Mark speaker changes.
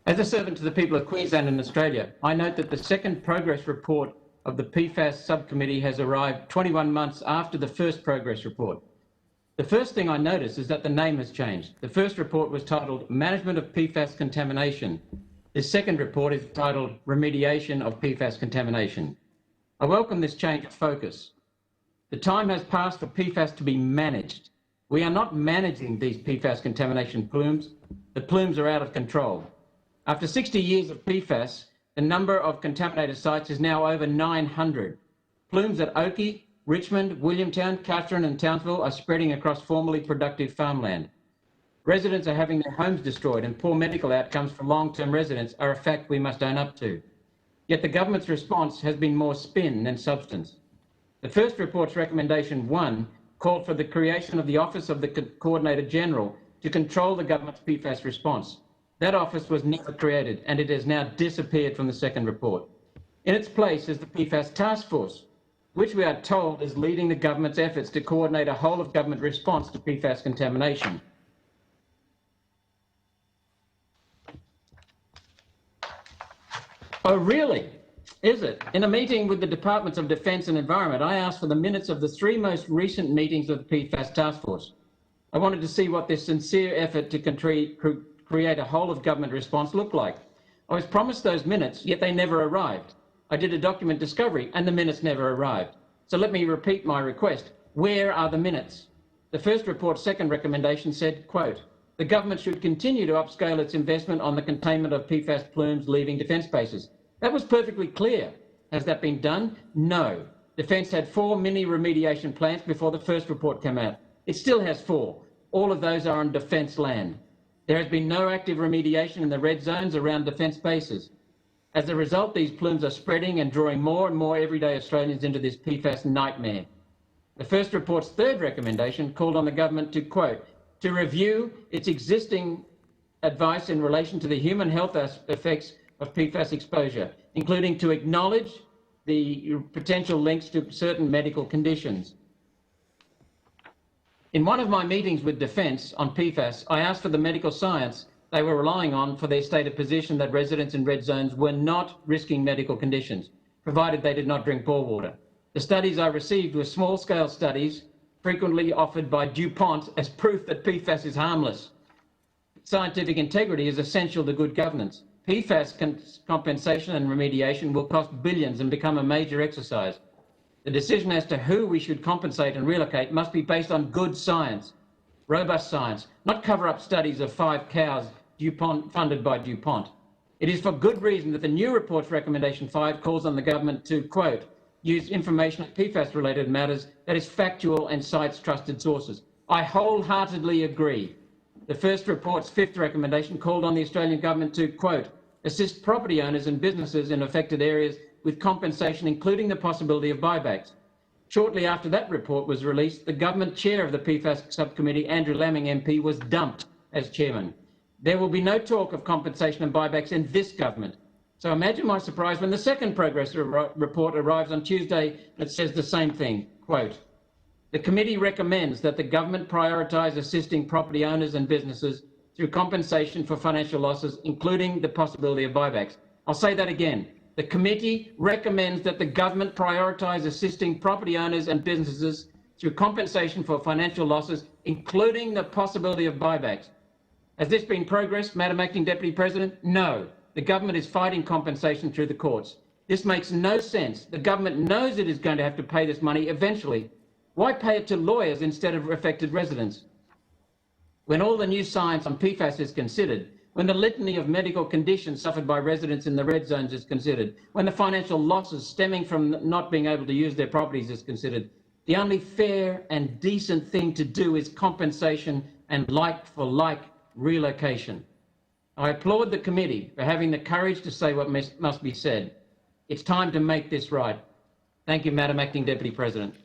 Speaker 1: As a servant to the people of Queensland and Australia, I note that the second progress report of the PFAS subcommittee has arrived 21 months after the first progress report. The first thing I notice is that the name has changed. The first report was titled Management of PFAS Contamination. This second report is titled Remediation of PFAS Contamination. I welcome this change of focus. The time has passed for PFAS to be managed. We are not managing these PFAS contamination plumes. The plumes are out of control. After 60 years of PFAS, the number of contaminated sites is now over 900. Plumes at Oakey, Richmond, Williamtown, Katherine and Townsville are spreading across formerly productive farmland. Residents are having their homes destroyed, and poor medical outcomes for long-term residents are a fact we must own up to. Yet the government's response has been more spin than substance. The first report's recommendation 1 called for the creation of the Office of the Coordinator General to control the government's PFAS response. That office was never created, and it has now disappeared from the second report. In its place is the PFAS taskforce, which we are told is leading the government's efforts to coordinate a whole-of-government response to PFAS contamination. Oh, really? Is it? In a meeting with the Departments of Defence and Environment, I asked for the minutes of the 3 most recent meetings of the PFAS task force. I wanted to see what this sincere effort to create a whole-of-government response looked like. I was promised those minutes, yet they never arrived. I did a document discovery and the minutes never arrived. So let me repeat my request. Where are the minutes? The first report's second recommendation said, quote, the government should continue to upscale its investment on the containment of PFAS plumes leaving defence bases. That was perfectly clear. Has that been done? No. Defence had 4 mini remediation plants before the first report came out. It still has 4. All of those are on defence land. There has been no active remediation in the red zones around defence bases. As a result, these plumes are spreading and drawing more and more everyday Australians into this PFAS nightmare. The first report's third recommendation called on the government to, quote, to review its existing advice in relation to the human health effects of PFAS exposure, including to acknowledge the potential links to certain medical conditions. In one of my meetings with Defence on PFAS, I asked for the medical science they were relying on for their stated position that residents in red zones were not risking medical conditions, provided they did not drink bore water. The studies I received were small-scale studies, frequently offered by DuPont as proof that PFAS is harmless. Scientific integrity is essential to good governance. PFAS compensation and remediation will cost billions and become a major exercise. The decision as to who we should compensate and relocate must be based on good science, robust science, not cover-up studies of 5 cows funded by DuPont. It is for good reason that the new report's recommendation 5 calls on the government to, quote, use information on PFAS-related matters that is factual and cites trusted sources. I wholeheartedly agree. The first report's 5th recommendation called on the Australian government to, quote, assist property owners and businesses in affected areas with compensation, including the possibility of buybacks. Shortly after that report was released, the government chair of the PFAS subcommittee, Andrew Laming MP, was dumped as chairman. There will be no talk of compensation and buybacks in this government. So imagine my surprise when the second progress report arrives on Tuesday that says the same thing, quote, the committee recommends that the government prioritise assisting property owners and businesses through compensation for financial losses, including the possibility of buybacks. I'll say that again. The committee recommends that the government prioritise assisting property owners and businesses through compensation for financial losses, including the possibility of buybacks. Has this been progress, Madam Acting Deputy President? No. The government is fighting compensation through the courts. This makes no sense. The government knows it is going to have to pay this money eventually. Why pay it to lawyers instead of affected residents? When all the new science on PFAS is considered, when the litany of medical conditions suffered by residents in the red zones is considered, when the financial losses stemming from not being able to use their properties is considered, the only fair and decent thing to do is compensation and like-for-like relocation. I applaud the committee for having the courage to say what must be said. It's time to make this right. Thank you, Madam Acting Deputy President.